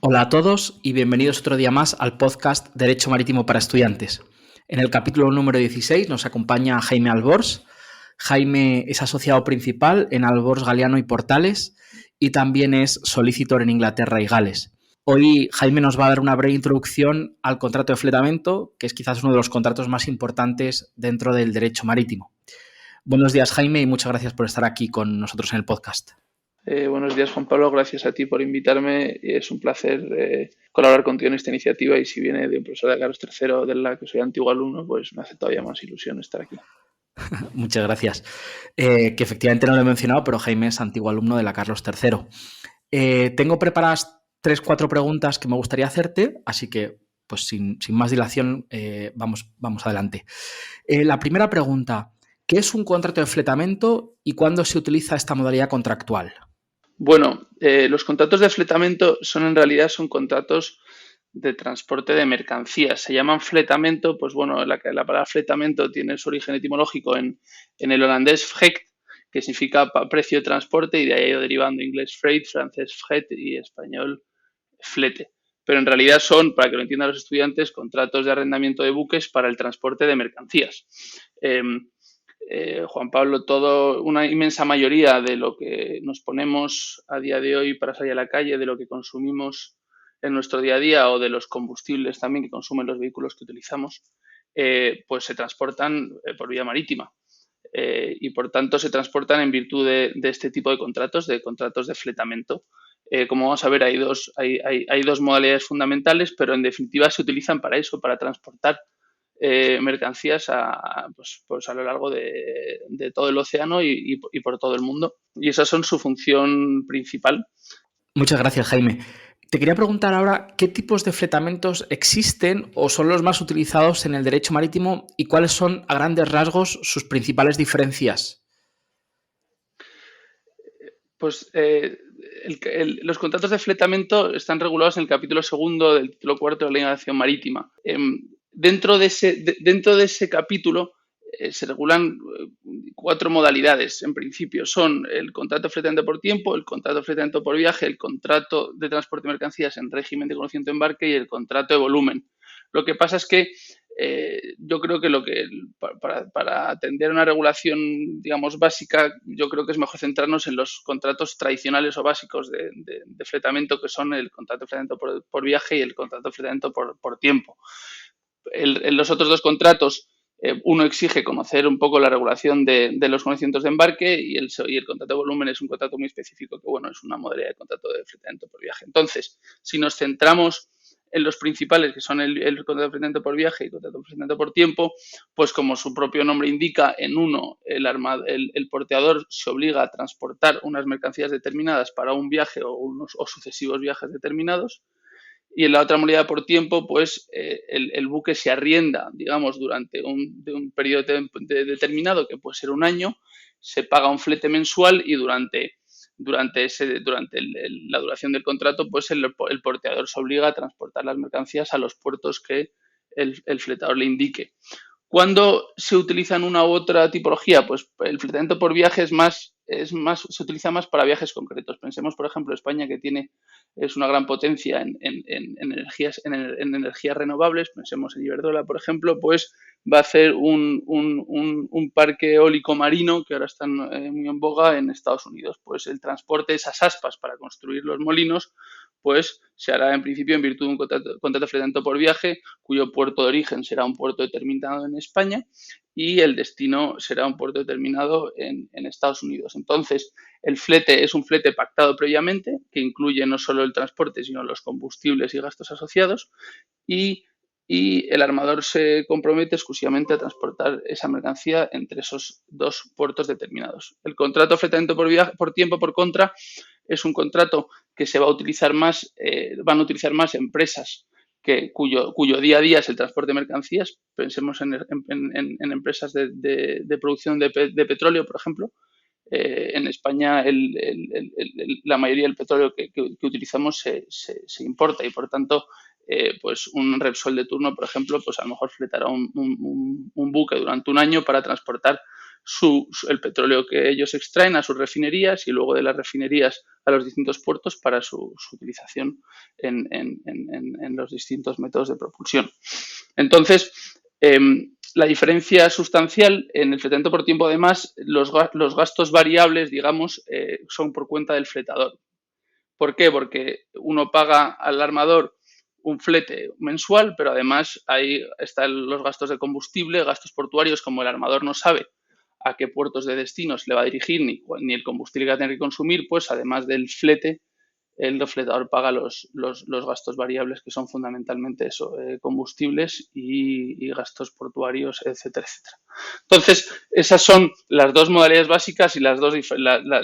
Hola a todos y bienvenidos otro día más al podcast Derecho Marítimo para Estudiantes. En el capítulo número 16 nos acompaña Jaime Albors. Jaime es asociado principal en Albors, Galiano y Portales y también es solicitor en Inglaterra y Gales. Hoy Jaime nos va a dar una breve introducción al contrato de fletamento, que es quizás uno de los contratos más importantes dentro del derecho marítimo. Buenos días, Jaime, y muchas gracias por estar aquí con nosotros en el podcast. Buenos días, Juan Pablo. Gracias a ti por invitarme. Es un placer colaborar contigo en esta iniciativa y si viene de un profesor de Carlos III, de la que soy antiguo alumno, pues me hace todavía más ilusión estar aquí. Muchas gracias. Que efectivamente no lo he mencionado, pero Jaime es antiguo alumno de la Carlos III. Tengo preparadas 3-4 preguntas que me gustaría hacerte, así que, pues sin más dilación, vamos adelante. La primera pregunta, ¿qué es un contrato de fletamento y cuándo se utiliza esta modalidad contractual? Bueno, los contratos de fletamento son contratos de transporte de mercancías. Se llaman fletamento, pues bueno, la palabra fletamento tiene su origen etimológico en el holandés fret, que significa precio de transporte, y de ahí ha ido derivando inglés freight, francés fret y español flete. Pero en realidad son, para que lo entiendan los estudiantes, contratos de arrendamiento de buques para el transporte de mercancías. Eh, Juan Pablo, una inmensa mayoría de lo que nos ponemos a día de hoy para salir a la calle, de lo que consumimos en nuestro día a día o de los combustibles también que consumen los vehículos que utilizamos, pues se transportan por vía marítima. Y por tanto se transportan en virtud de este tipo de contratos de fletamento. Como vamos a ver, hay dos modalidades fundamentales, pero en definitiva se utilizan para eso, para transportar mercancías pues a lo largo de todo el océano y por todo el mundo. Y esas son su función principal. Muchas gracias, Jaime. Te quería preguntar ahora qué tipos de fletamentos existen o son los más utilizados en el derecho marítimo y cuáles son, a grandes rasgos, sus principales diferencias. Pues los contratos de fletamento están regulados en el capítulo segundo del título cuarto de la Ley de Navegación Marítima. Dentro de ese capítulo se regulan 4 modalidades. En principio son el contrato de fletamento por tiempo, el contrato de fletamento por viaje, el contrato de transporte de mercancías en régimen de conocimiento de embarque y el contrato de volumen. Lo que pasa es que yo creo que para atender una regulación, digamos, básica, yo creo que es mejor centrarnos en los contratos tradicionales o básicos de fletamento, que son el contrato de fletamento por viaje y el contrato de fletamento por tiempo. En los otros dos contratos, uno exige conocer un poco la regulación de los conocimientos de embarque y el contrato de volumen es un contrato muy específico que, bueno, es una modalidad de contrato de fletamento por viaje. Entonces, si nos centramos en los principales, que son el contrato de fletamento por viaje y el contrato de fletamento por tiempo, pues como su propio nombre indica, en uno el porteador se obliga a transportar unas mercancías determinadas para un viaje o sucesivos viajes determinados. Y en la otra modalidad por tiempo, pues el buque se arrienda, digamos, durante un periodo determinado, que puede ser un año, se paga un flete mensual y la duración del contrato, pues el porteador se obliga a transportar las mercancías a los puertos que el fletador le indique. ¿Cuándo se utilizan una u otra tipología? Pues el fletamento por viaje se utiliza más para viajes concretos. Pensemos, por ejemplo, España, que es una gran potencia en energías renovables. Pensemos en Iberdrola, por ejemplo, pues va a hacer un parque eólico marino que ahora están muy en boga en Estados Unidos. Pues el transporte de esas aspas para construir los molinos, pues se hará en principio en virtud de un contrato de fletamento por viaje, cuyo puerto de origen será un puerto determinado en España y el destino será un puerto determinado en Estados Unidos. Entonces, el flete es un flete pactado previamente, que incluye no solo el transporte, sino los combustibles y gastos asociados, y, y el armador se compromete exclusivamente a transportar esa mercancía entre esos dos puertos determinados. El contrato de fletamento por tiempo, por contra, es un contrato que se va a utilizar más, van a utilizar más empresas cuyo día a día es el transporte de mercancías. Pensemos en empresas de producción de petróleo, por ejemplo. En España la mayoría del petróleo que utilizamos se importa y por tanto pues un Repsol de turno, por ejemplo, pues a lo mejor fletará un buque durante un año para transportar el petróleo que ellos extraen a sus refinerías y luego de las refinerías a los distintos puertos para su utilización en los distintos métodos de propulsión. Entonces, la diferencia sustancial en el fletamento por tiempo, además, los gastos variables, digamos, son por cuenta del fletador. ¿Por qué? Porque uno paga al armador un flete mensual, pero además ahí están los gastos de combustible, gastos portuarios, como el armador no sabe a qué puertos de destino se le va a dirigir ni el combustible que va a tener que consumir, pues además del flete, el fletador paga los gastos variables, que son fundamentalmente eso, combustibles y gastos portuarios, etcétera, etcétera. Entonces, esas son las dos modalidades básicas y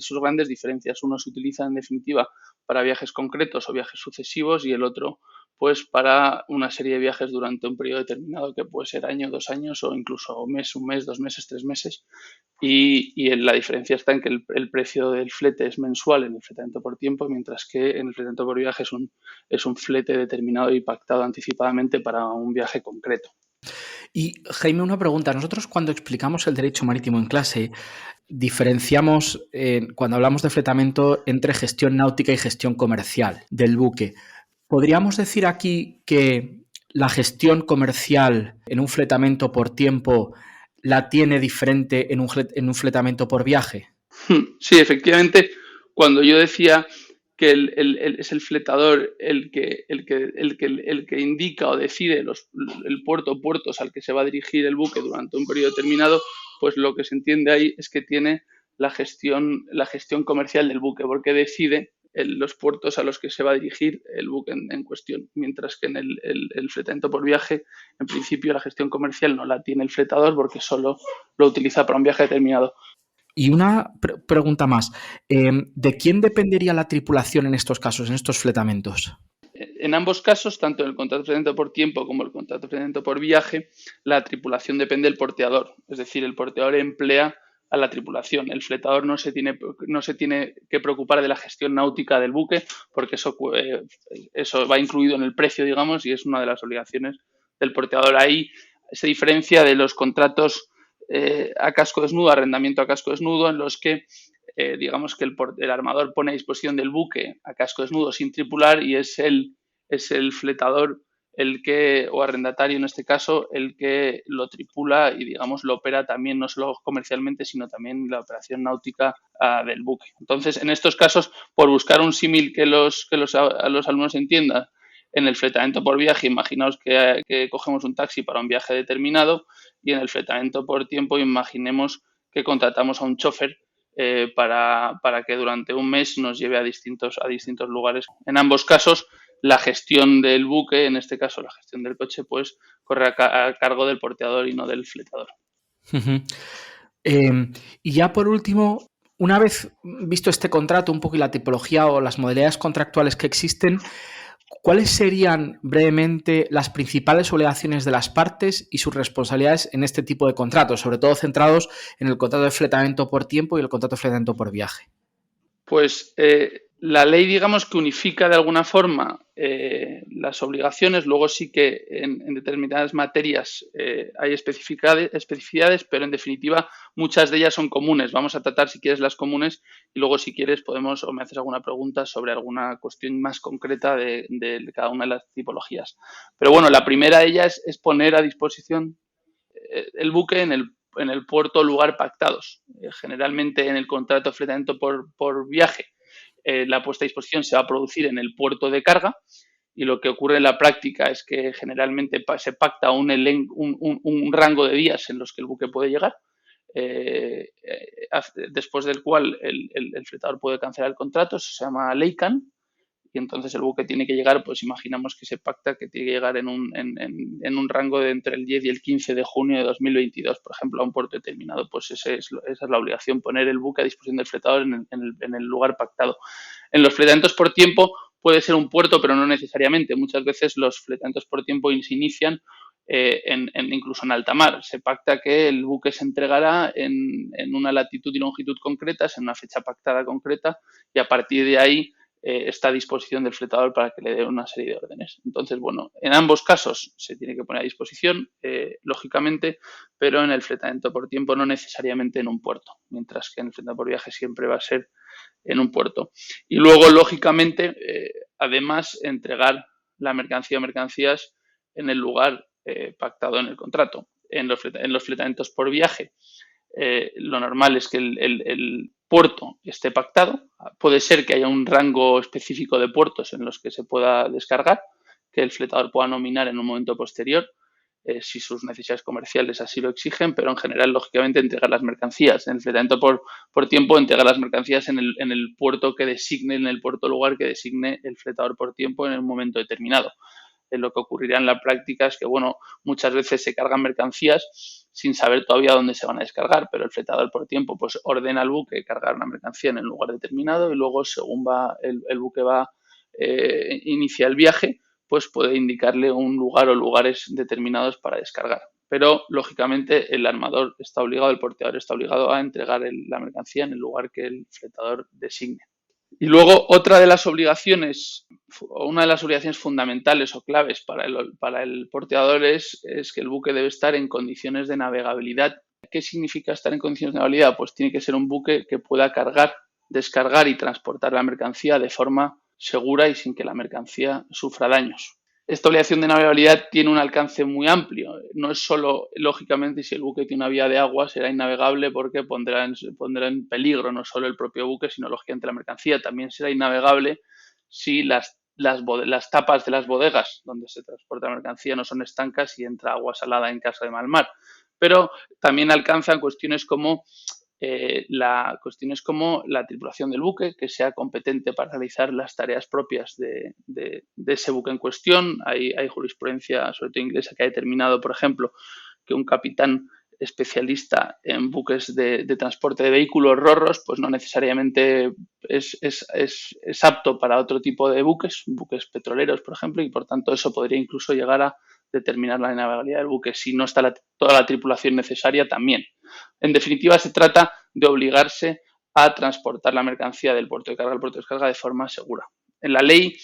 sus grandes diferencias. Uno se utiliza, en definitiva, para viajes concretos o viajes sucesivos y el otro, pues, para una serie de viajes durante un periodo determinado, que puede ser año, 2 años o incluso un mes, 2 meses, 3 meses. Y la diferencia está en que el precio del flete es mensual en el fletamento por tiempo, mientras que en el fletamento por viaje es un flete determinado y pactado anticipadamente para un viaje concreto. Y Jaime, una pregunta. Nosotros cuando explicamos el derecho marítimo en clase, diferenciamos, cuando hablamos de fletamento, entre gestión náutica y gestión comercial del buque. ¿Podríamos decir aquí que la gestión comercial en un fletamento por tiempo la tiene diferente en un fletamento por viaje? Sí, efectivamente, cuando yo decía que es el fletador el que indica o decide el puerto o puertos al que se va a dirigir el buque durante un periodo determinado, pues lo que se entiende ahí es que tiene la gestión comercial del buque, porque decide los puertos a los que se va a dirigir el buque en cuestión, mientras que en el fletamento por viaje, en principio la gestión comercial no la tiene el fletador porque solo lo utiliza para un viaje determinado. Y una pregunta más. ¿De quién dependería la tripulación en estos casos, en estos fletamentos? En ambos casos, tanto en el contrato de fletamento por tiempo como el contrato de fletamento por viaje, la tripulación depende del porteador. Es decir, el porteador emplea a la tripulación. El fletador no se tiene que preocupar de la gestión náutica del buque, porque eso va incluido en el precio, digamos, y es una de las obligaciones del porteador. Ahí se diferencia de los contratos a casco desnudo, arrendamiento a casco desnudo, en los que digamos que el armador pone a disposición del buque a casco desnudo sin tripular y es el fletador o arrendatario en este caso, el que lo tripula y digamos lo opera también no solo comercialmente, sino también la operación náutica del buque. Entonces, en estos casos, por buscar un símil que los alumnos entiendan, en el fletamento por viaje, imaginaos que cogemos un taxi para un viaje determinado y en el fletamento por tiempo imaginemos que contratamos a un chofer para que durante un mes nos lleve a distintos lugares. En ambos casos, la gestión del buque, en este caso la gestión del coche, pues corre a cargo del porteador y no del fletador. Y ya por último, una vez visto este contrato, un poco y la tipología o las modalidades contractuales que existen, ¿cuáles serían brevemente las principales obligaciones de las partes y sus responsabilidades en este tipo de contratos, sobre todo centrados en el contrato de fletamento por tiempo y el contrato de fletamento por viaje? Pues la ley, digamos, que unifica de alguna forma las obligaciones, luego sí que en determinadas materias hay especificidades, pero en definitiva muchas de ellas son comunes. Vamos a tratar, si quieres, las comunes y luego, si quieres, podemos o me haces alguna pregunta sobre alguna cuestión más concreta de cada una de las tipologías. Pero bueno, la primera de ellas es poner a disposición el buque en el puerto o lugar pactados. Generalmente en el contrato de fletamento por viaje, la puesta a disposición se va a producir en el puerto de carga y lo que ocurre en la práctica es que generalmente se pacta un rango de días en los que el buque puede llegar, después del cual el fletador puede cancelar el contrato. Eso se llama laycan. Y entonces el buque tiene que llegar, pues imaginamos que se pacta que tiene que llegar en un rango de entre el 10 y el 15 de junio de 2022, por ejemplo, a un puerto determinado. Pues esa es la obligación, poner el buque a disposición del fletador en el lugar pactado. En los fletamentos por tiempo puede ser un puerto, pero no necesariamente. Muchas veces los fletamentos por tiempo se inician incluso en alta mar. Se pacta que el buque se entregará en una latitud y longitud concretas, en una fecha pactada concreta, y a partir de ahí está a disposición del fletador para que le dé una serie de órdenes. Entonces, bueno, en ambos casos se tiene que poner a disposición, lógicamente, pero en el fletamiento por tiempo no necesariamente en un puerto, mientras que en el fletamiento por viaje siempre va a ser en un puerto. Y luego, lógicamente, además, entregar la mercancía o mercancías en el lugar pactado en el contrato. En los fletamientos por viaje, lo normal es que el puerto esté pactado. Puede ser que haya un rango específico de puertos en los que se pueda descargar, que el fletador pueda nominar en un momento posterior, si sus necesidades comerciales así lo exigen, pero en general, lógicamente, entregar las mercancías. En el fletamiento por tiempo, entregar las mercancías en el puerto que designe, en el puerto lugar que designe el fletador por tiempo en un momento determinado. Lo que ocurrirá en la práctica es que, bueno, muchas veces se cargan mercancías sin saber todavía dónde se van a descargar, pero el fletador por tiempo pues ordena al buque cargar una mercancía en el lugar determinado y luego, según va el buque inicia el viaje, pues puede indicarle un lugar o lugares determinados para descargar. Pero, lógicamente, el armador está obligado, el porteador está obligado a entregar la mercancía en el lugar que el fletador designe. Y luego una de las obligaciones fundamentales o claves para el porteador es que el buque debe estar en condiciones de navegabilidad. ¿Qué significa estar en condiciones de navegabilidad? Pues tiene que ser un buque que pueda cargar, descargar y transportar la mercancía de forma segura y sin que la mercancía sufra daños. Esta obligación de navegabilidad tiene un alcance muy amplio. No es solo, lógicamente, si el buque tiene una vía de agua, será innavegable porque pondrá en peligro no solo el propio buque, sino, lógicamente, la mercancía. También será innavegable si las tapas de las bodegas donde se transporta la mercancía no son estancas y entra agua salada en caso de mal mar. Pero también alcanzan cuestiones como la tripulación del buque, que sea competente para realizar las tareas propias de ese buque en cuestión. Hay jurisprudencia, sobre todo inglesa, que ha determinado, por ejemplo, que un capitán especialista en buques de transporte de vehículos rorros, pues no necesariamente es apto para otro tipo de buques petroleros, por ejemplo, y por tanto eso podría incluso llegar a determinar la navegabilidad del buque. Si no está toda la tripulación necesaria, también. En definitiva, se trata de obligarse a transportar la mercancía del puerto de carga al puerto de descarga de forma segura. En la ley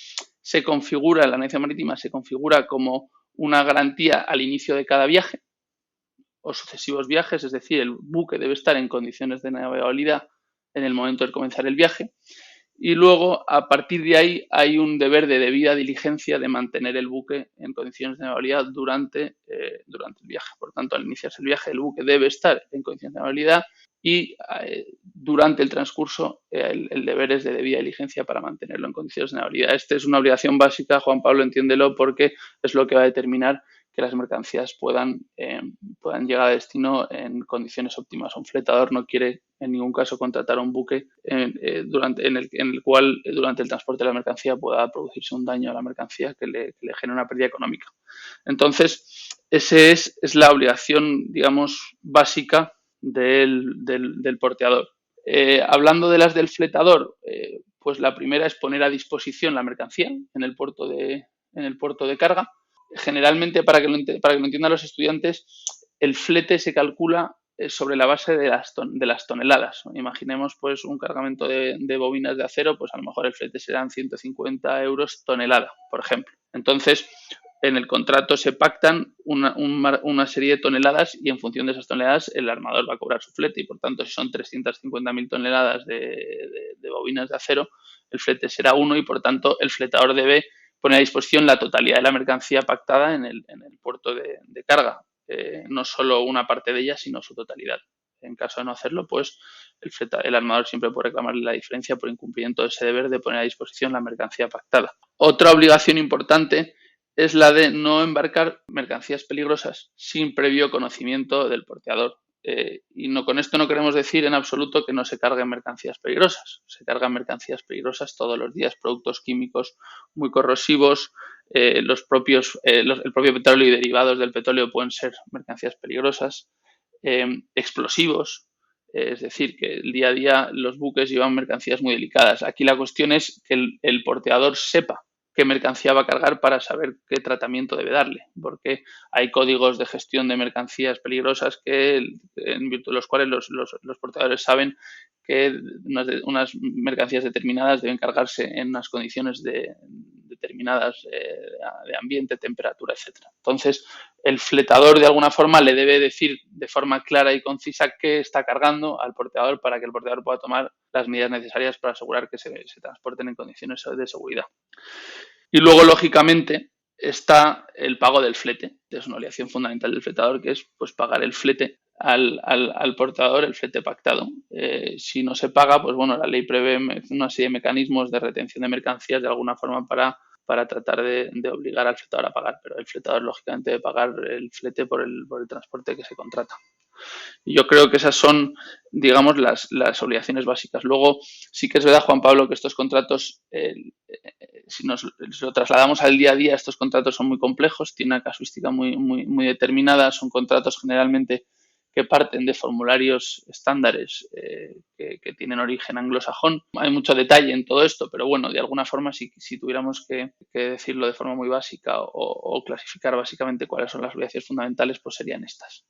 en la Agencia Marítima se configura como una garantía al inicio de cada viaje o sucesivos viajes, es decir, el buque debe estar en condiciones de navegabilidad en el momento de comenzar el viaje. Y luego, a partir de ahí, hay un deber de debida diligencia de mantener el buque en condiciones de navegabilidad durante el viaje. Por tanto, al iniciarse el viaje, el buque debe estar en condiciones de navegabilidad y durante el transcurso el deber es de debida diligencia para mantenerlo en condiciones de navegabilidad. Esta es una obligación básica, Juan Pablo, entiéndelo, porque es lo que va a determinar que las mercancías puedan llegar a destino en condiciones óptimas. Un fletador no quiere en ningún caso contratar a un buque en el cual durante el transporte de la mercancía pueda producirse un daño a la mercancía que le genere una pérdida económica. Entonces, esa es la obligación, digamos, básica del porteador. Hablando de las del fletador, pues la primera es poner a disposición la mercancía en el puerto de carga. Generalmente, para que lo entiendan los estudiantes, el flete se calcula sobre la base de las toneladas. Imaginemos pues un cargamento de bobinas de acero, pues a lo mejor el flete serán 150 euros tonelada, por ejemplo. Entonces, en el contrato se pactan una serie de toneladas y en función de esas toneladas el armador va a cobrar su flete y por tanto si son 350.000 toneladas de bobinas de acero, el flete será 1 y por tanto el fletador debe poner a disposición la totalidad de la mercancía pactada en el puerto de carga, no solo una parte de ella sino su totalidad. En caso de no hacerlo, pues el armador siempre puede reclamarle la diferencia por incumplimiento de ese deber de poner a disposición la mercancía pactada. Otra obligación importante es la de no embarcar mercancías peligrosas sin previo conocimiento del porteador. Con esto no queremos decir en absoluto que no se carguen mercancías peligrosas. Se cargan mercancías peligrosas todos los días, productos químicos muy corrosivos, el propio petróleo y derivados del petróleo pueden ser mercancías peligrosas, explosivos, es decir, que el día a día los buques llevan mercancías muy delicadas. Aquí la cuestión es que el porteador sepa qué mercancía va a cargar para saber qué tratamiento debe darle, porque hay códigos de gestión de mercancías peligrosas en virtud de los cuales los portadores saben que unas mercancías determinadas deben cargarse en unas condiciones determinadas de ambiente, temperatura, etcétera. Entonces, el fletador de alguna forma le debe decir de forma clara y concisa qué está cargando al porteador para que el porteador pueda tomar las medidas necesarias para asegurar que se transporten en condiciones de seguridad. Y luego, lógicamente, está el pago del flete. Es una obligación fundamental del fletador, que es pues pagar el flete al portador, el flete pactado. Si no se paga, pues bueno, la ley prevé una serie de mecanismos de retención de mercancías de alguna forma para tratar de obligar al fletador a pagar, pero el fletador lógicamente debe pagar el flete por el transporte que se contrata. Y yo creo que esas son, digamos, las obligaciones básicas. Luego, sí que es verdad, Juan Pablo, que estos contratos, si nos lo trasladamos al día a día, estos contratos son muy complejos, tienen una casuística muy determinada, son contratos generalmente que parten de formularios estándares que tienen origen anglosajón. Hay mucho detalle en todo esto, pero bueno, de alguna forma, si tuviéramos que decirlo de forma muy básica o clasificar básicamente cuáles son las obligaciones fundamentales, pues serían estas.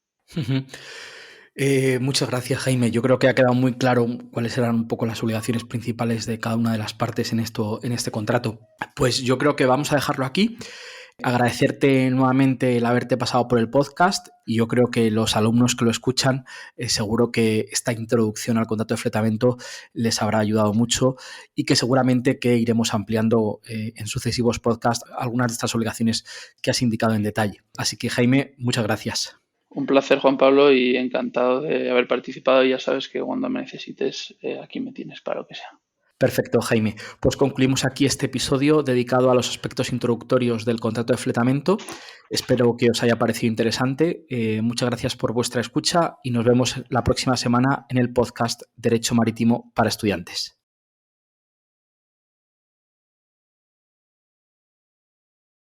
Muchas gracias, Jaime. Yo creo que ha quedado muy claro cuáles eran un poco las obligaciones principales de cada una de las partes en este contrato. Pues yo creo que vamos a dejarlo aquí. Agradecerte nuevamente el haberte pasado por el podcast, y yo creo que los alumnos que lo escuchan, seguro que esta introducción al contrato de fletamento les habrá ayudado mucho, y que seguramente que iremos ampliando en sucesivos podcasts algunas de estas obligaciones que has indicado en detalle. Así que, Jaime, muchas gracias. Un placer, Juan Pablo, y encantado de haber participado. Y ya sabes que cuando me necesites, aquí me tienes para lo que sea. Perfecto, Jaime. Pues concluimos aquí este episodio dedicado a los aspectos introductorios del contrato de fletamento. Espero que os haya parecido interesante. Muchas gracias por vuestra escucha y nos vemos la próxima semana en el podcast Derecho Marítimo para Estudiantes.